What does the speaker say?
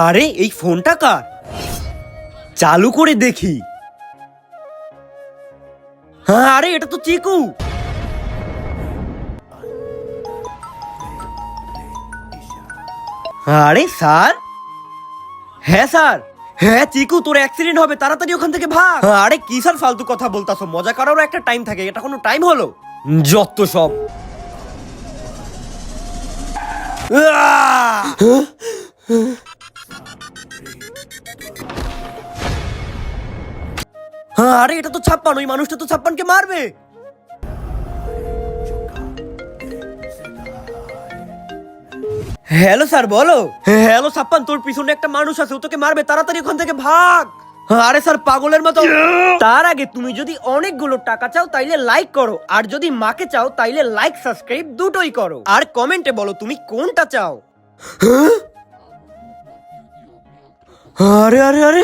আরে এই ফোনটা কার? চালু করে দেখি। আরে এটা তো চিকু। আরে স্যার। হ্যাঁ স্যার। হ্যাঁ চিকু, তোর অ্যাক্সিডেন্ট হবে, তাড়াতাড়ি ওখান থেকে ভাগ। আরে কি স্যার ফালতু কথা বলতাছো? মজা করারও একটা টাইম থাকে, এটা কোনো টাইম হলো? যত সব। আরে এটা তো ছাপ্পান, ওই মানুষটা তো ছাপ্পানকে মারবে। হ্যালো স্যার, বলো। হ্যালো ছাপ্পান, তোর পিছনে একটা মানুষ আছে, ও তোকে মারবে, তাড়াতাড়ি ওখান থেকে ভাগ। আরে স্যার পাগলের মতো। তার আগে তুমি যদি অনেকগুলো টাকা চাও তাইলে লাইক করো, আর যদি মাকে চাও তাইলে লাইক সাবস্ক্রাইব দুটোই করো, আর কমেন্টে বলো তুমি কোনটা চাও। আরে আরে আরে